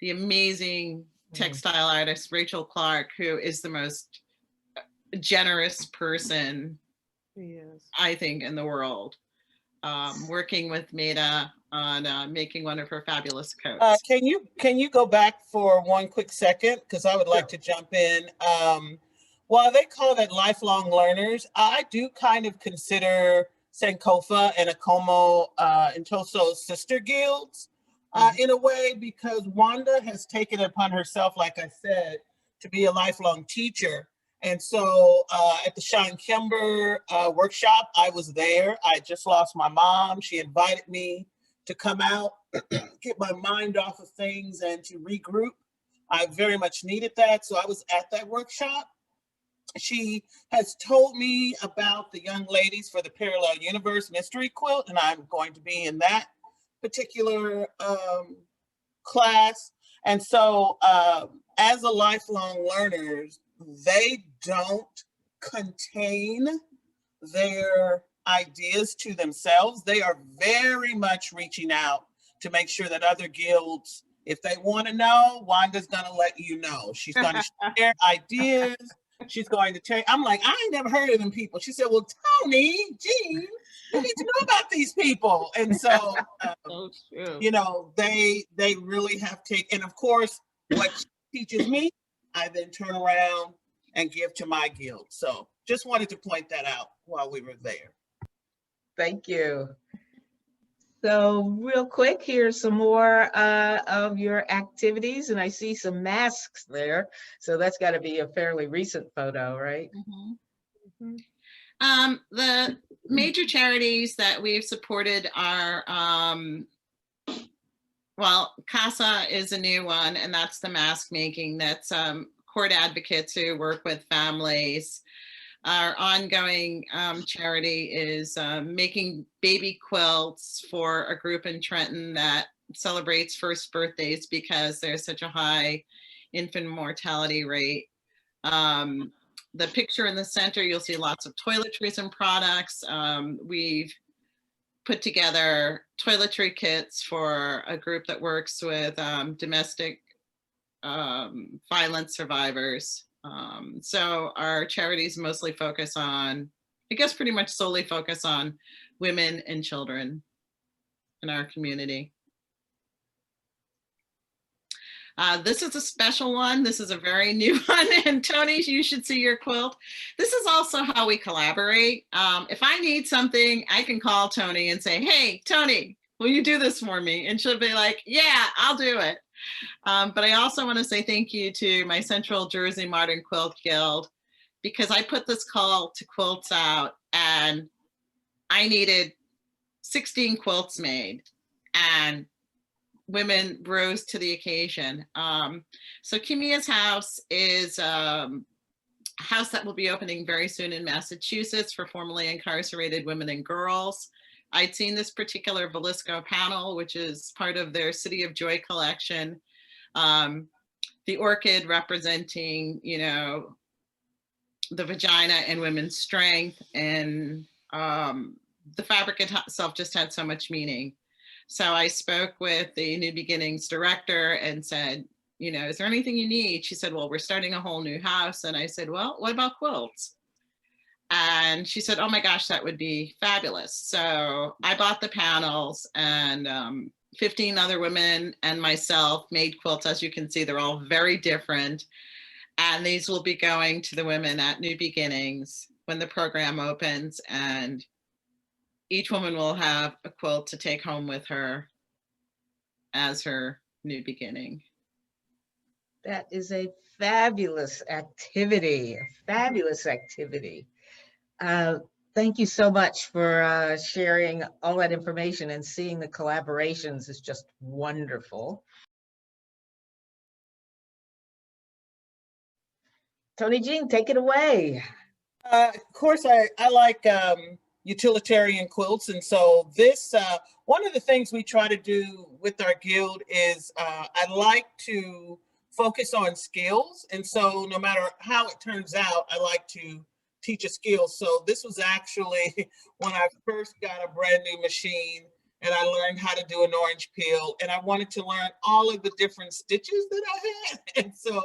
[SPEAKER 6] the amazing textile artist, Rachel Clark, who is the most generous person, I think, in the world, working with Maida on making one of her fabulous coats.
[SPEAKER 2] Can you go back for one quick second? Because I would like to jump in. While they call it lifelong learners, I do kind of consider Sankofa and Akomo and Toso sister guilds in a way, because Wanda has taken it upon herself, like I said, to be a lifelong teacher. And so at the Sean Kimber workshop, I was there. I just lost my mom. She invited me to come out, get my mind off of things and to regroup. I very much needed that. So I was at that workshop. She has told me about the young ladies for the Parallel Universe Mystery Quilt, and I'm going to be in that particular class. And so as a lifelong learners, they don't contain their ideas to themselves. They are very much reaching out to make sure that other guilds, if they want to know, Wanda's going to let you know. She's going to share ideas. She's going to tell you. I'm like, I ain't never heard of them people. She said, well, Tony, Jean, you need to know about these people. And so, you know, they really have taken, and of course, what she teaches me, I then turn around and give to my guild. So just wanted to point that out while we were there.
[SPEAKER 1] Thank you. So real quick, here's some more of your activities, and I see some masks there. So that's got to be a fairly recent photo, right?
[SPEAKER 6] The major charities that we've supported are, well, CASA is a new one, and that's the mask making. That's court advocates who work with families. Our ongoing charity is making baby quilts for a group in Trenton that celebrates first birthdays because there's such a high infant mortality rate. The picture in the center, you'll see lots of toiletries and products. We've put together toiletry kits for a group that works with domestic violence survivors. So our charities mostly focus on, I guess pretty much solely focus on women and children in our community. This is a special one. This is a very new one. And Tony, you should see your quilt. This is also how we collaborate. If I need something, I can call Tony and say, hey, Tony, will you do this for me? And she'll be like, yeah, I'll do it. But I also want to say thank you to my Central Jersey Modern Quilt Guild, because I put this call to quilts out and I needed 16 quilts made, and women rose to the occasion. So Kimia's House is a house that will be opening very soon in Massachusetts for formerly incarcerated women and girls. I'd seen this particular Velisco panel, which is part of their City of Joy collection. The orchid representing, you know, the vagina and women's strength, and the fabric itself just had so much meaning. So I spoke with the New Beginnings director and said, you know, is there anything you need? She said, well, we're starting a whole new house. And I said, well, what about quilts? And she said, oh my gosh, that would be fabulous. So I bought the panels, and 15 other women and myself made quilts. As you can see, they're all very different. And these will be going to the women at New Beginnings when the program opens, and each woman will have a quilt to take home with her as her new beginning.
[SPEAKER 1] That is a fabulous activity, a fabulous activity. Thank you so much for sharing all that information, and seeing the collaborations is just wonderful. Tony Jean, take it away.
[SPEAKER 2] Of course, I like utilitarian quilts. And so this, one of the things we try to do with our guild is I like to focus on skills. And so no matter how it turns out, I like to teach a skill. So this was actually when I first got a brand new machine and I learned how to do an orange peel, and I wanted to learn all of the different stitches that I had. And so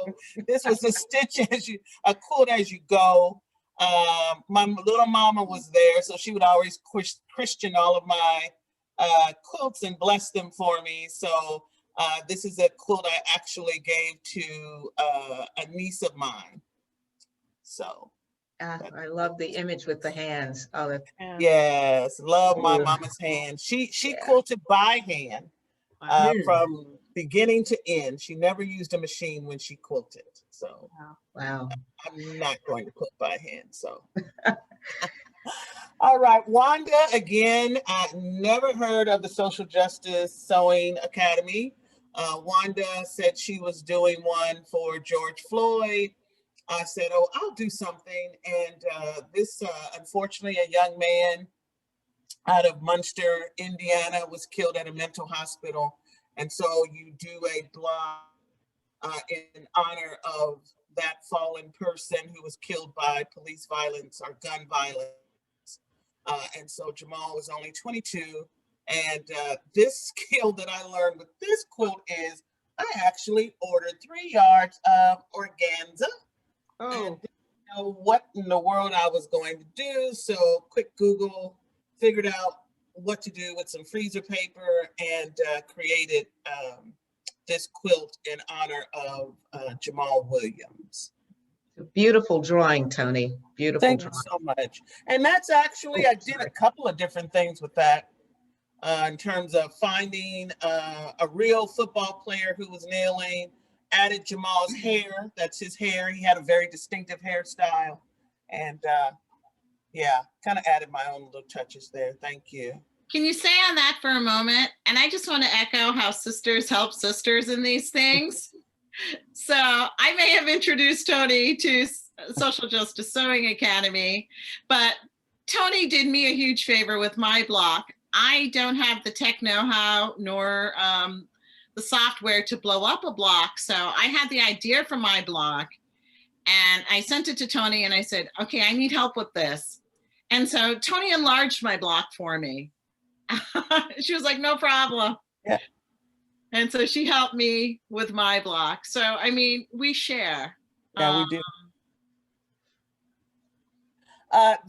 [SPEAKER 2] this was a quilt as you go. My little mama was there, so she would always Christian all of my quilts and bless them for me. So this is a quilt I actually gave to a niece of mine. So
[SPEAKER 1] I love the image with the hands. Oh, that,
[SPEAKER 2] yes, love my
[SPEAKER 1] Ooh.
[SPEAKER 2] mama's hand. She
[SPEAKER 1] Yeah.
[SPEAKER 2] quilted by hand
[SPEAKER 1] Wow.
[SPEAKER 2] from beginning to end. She never used a machine when she quilted. So
[SPEAKER 1] Wow.
[SPEAKER 2] I'm not going to quilt by hand. So. All right, Wanda, again, I never heard of the Social Justice Sewing Academy. Wanda said she was doing one for George Floyd. I said, oh, I'll do something. And this, unfortunately, a young man out of Munster, Indiana, was killed at a mental hospital. And so you do a block in honor of that fallen person who was killed by police violence or gun violence. And so Jamal was only 22. And this skill that I learned with this quilt is I actually ordered 3 yards of organza. And didn't know what in the world I was going to do. So quick Google, figured out what to do with some freezer paper, and created this quilt in honor of Jamal Williams.
[SPEAKER 1] Beautiful drawing, Tony. Beautiful
[SPEAKER 2] Thank you
[SPEAKER 1] drawing.
[SPEAKER 2] so much. And that's actually, I did a couple of different things with that in terms of finding a real football player who was kneeling, added Jamal's hair. That's his hair. He had a very distinctive hairstyle. And yeah, kind of added my own little touches there. Thank you.
[SPEAKER 6] Can you stay on that for a moment? And I just want to echo how sisters help sisters in these things. So I may have introduced Tony to Social Justice Sewing Academy, but Tony did me a huge favor with my block. I don't have the tech know-how nor the software to blow up a block. So I had the idea for my block and I sent it to Tony and I said, okay, I need help with this. And so Tony enlarged my block for me. She was like, no problem.
[SPEAKER 2] Yeah.
[SPEAKER 6] And so she helped me with my block. So, I mean, we share.
[SPEAKER 2] Yeah, we do.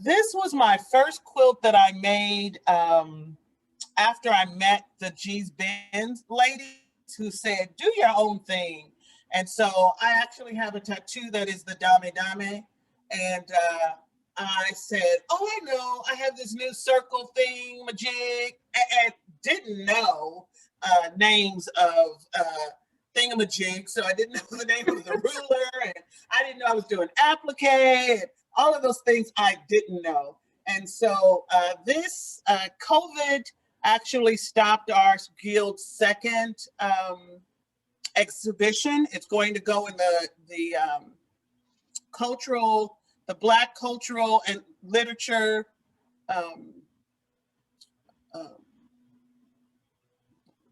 [SPEAKER 2] This was my first quilt that I made after I met the G's Benz ladies who said, do your own thing. And so I actually have a tattoo that is the Dame Dame. And I said, oh, I know, I have this new circle thing, majig, and didn't know names of thingamajig. So I didn't know the name of the ruler, and I didn't know I was doing applique, and all of those things I didn't know. And so this COVID actually stopped our guild's second exhibition. It's going to go in the cultural, the Black cultural and literature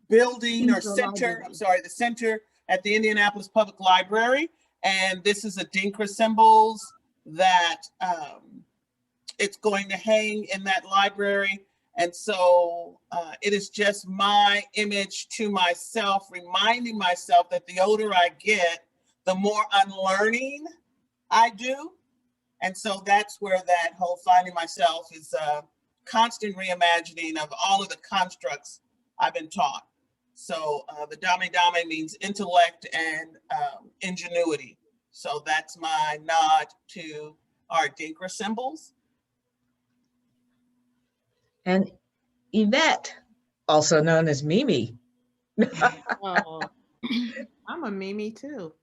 [SPEAKER 2] building or center, I'm sorry, the center at the Indianapolis Public Library. And this is a Dinkra symbols that it's going to hang in that library. And so it is just my image to myself, reminding myself that the older I get, the more unlearning I do. And so that's where that whole finding myself is a constant reimagining of all of the constructs I've been taught. So the Dame Dame means intellect and ingenuity. So that's my nod to our Dinkra symbols.
[SPEAKER 1] And Yvette, also known as Mimi.
[SPEAKER 4] Oh, I'm a Mimi too.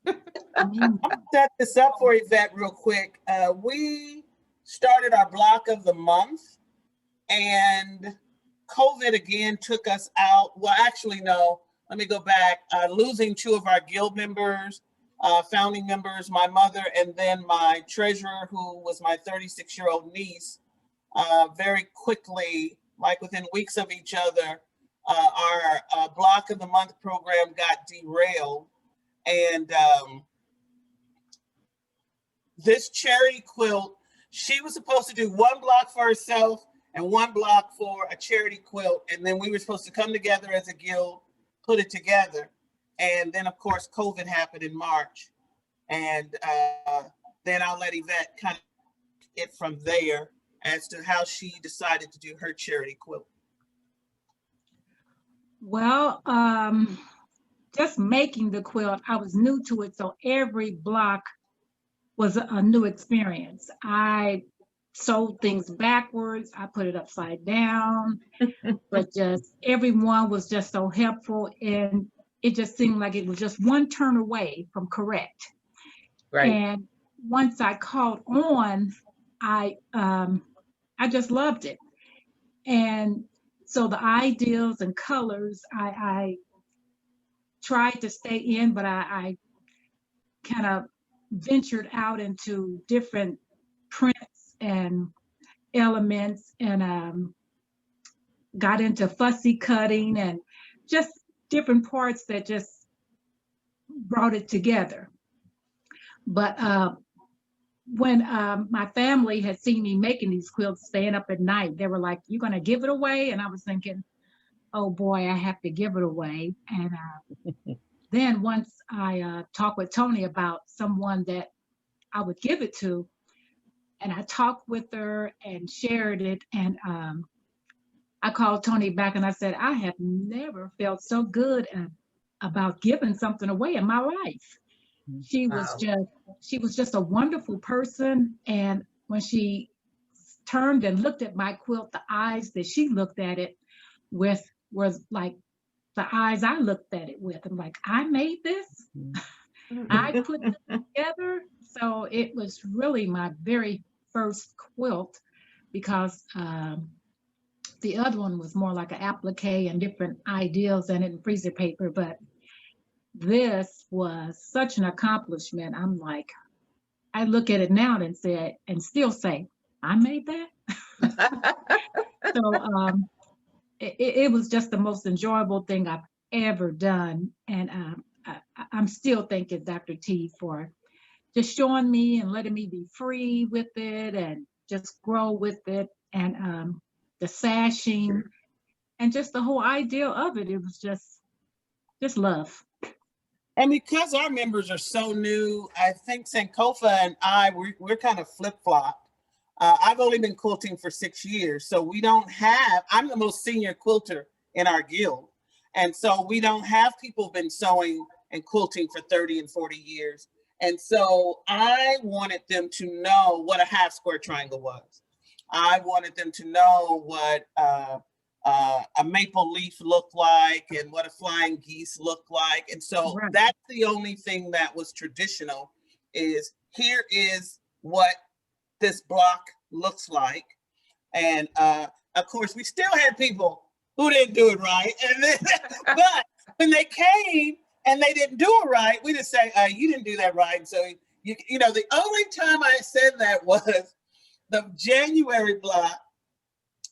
[SPEAKER 2] I'm gonna set this up for Yvette real quick. We started our block of the month, and COVID again took us out. Well, actually, no, let me go back. Losing 2 of our guild members founding members, my mother, and then my treasurer, who was my 36-year-old niece. Very quickly, like within weeks of each other, our Block of the Month program got derailed. And this charity quilt, she was supposed to do one block for herself and one block for a charity quilt. And then we were supposed to come together as a guild, put it together. And then, of course, COVID happened in March. And then I'll let Yvette kind of it from there as to how she decided to do her charity quilt.
[SPEAKER 3] Well, just making the quilt, I was new to it, so every block was a new experience. I sewed things backwards, I put it upside down, but just everyone was just so helpful, and it just seemed like it was just one turn away from correct.
[SPEAKER 1] Right.
[SPEAKER 3] And once I caught on, I just loved it. And so the ideals and colors, I tried to stay in, but I kind of ventured out into different prints and elements, and got into fussy cutting and just different parts that just brought it together. But when my family had seen me making these quilts, staying up at night, they were like, "You're gonna give it away?" And I was thinking, oh boy, I have to give it away. And then once I talked with Tony about someone that I would give it to, and I talked with her and shared it, and I called Tony back and I said, I have never felt so good about giving something away in my life. She was just a wonderful person. And when she turned and looked at my quilt, the eyes that she looked at it with was like the eyes I looked at it with. I'm like, I made this. I put it together. So it was really my very first quilt, because the other one was more like an applique and different ideals in it and freezer paper. But this was such an accomplishment. I'm like, I look at it now and still say, I made that. So it was just the most enjoyable thing I've ever done. And I'm still thanking Dr. T for just showing me and letting me be free with it and just grow with it. And the sashing and just the whole idea of it, it was just love.
[SPEAKER 2] And because our members are so new, I think Sankofa and I, we're kind of flip-flopped. I've only been quilting for 6 years, so we don't have, I'm the most senior quilter in our guild. And so we don't have people who've been sewing and quilting for 30 and 40 years. And so I wanted them to know what a half square triangle was. I wanted them to know what a maple leaf looked like and what a flying geese looked like. And so that's the only thing that was traditional, is here is what this block looks like. And of course, we still had people who didn't do it right. And then, but when they came and they didn't do it right, we just say, you didn't do that right. And so, you know, the only time I said that was the January block,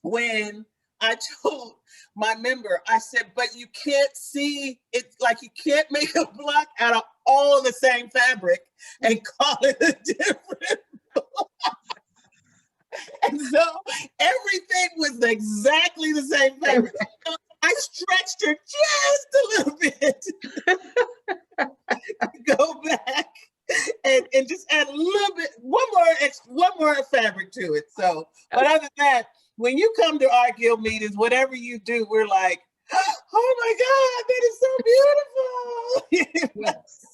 [SPEAKER 2] when I told my member, I said, but you can't see it, like you can't make a block out of all the same fabric and call it a different block. And so everything was exactly the same fabric. I stretched her just a little bit to go back and just add a little bit, one more fabric to it. So, but other than that, when you come to our guild meetings, whatever you do, we're like, oh my God, that is so beautiful. Yes.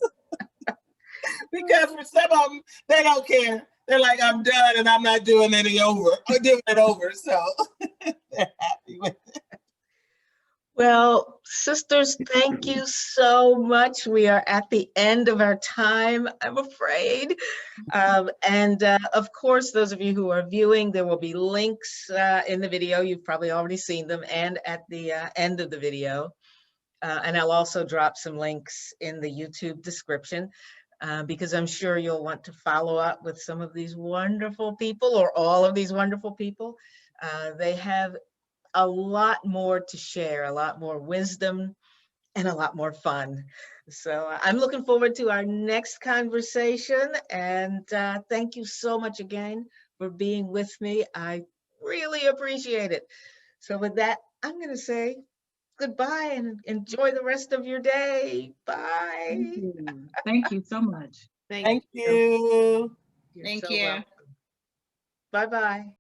[SPEAKER 2] Because for some of them, they don't care. They're like, I'm done and I'm not doing it over. I'm doing it over. So they're happy with it.
[SPEAKER 1] Well, sisters, thank you so much. We are at the end of our time, I'm afraid. Of course, those of you who are viewing, there will be links in the video. You've probably already seen them, and at the end of the video. And I'll also drop some links in the YouTube description. because I'm sure you'll want to follow up with some of these wonderful people or all of these wonderful people. They have a lot more to share, a lot more wisdom, and a lot more fun. So I'm looking forward to our next conversation. And thank you so much again for being with me. I really appreciate it. So with that, I'm going to say goodbye and enjoy the rest of your day. Bye.
[SPEAKER 3] Thank you. Thank you so much.
[SPEAKER 2] Thank you.
[SPEAKER 1] You're
[SPEAKER 6] Thank
[SPEAKER 1] so
[SPEAKER 6] you.
[SPEAKER 1] welcome. Bye-bye.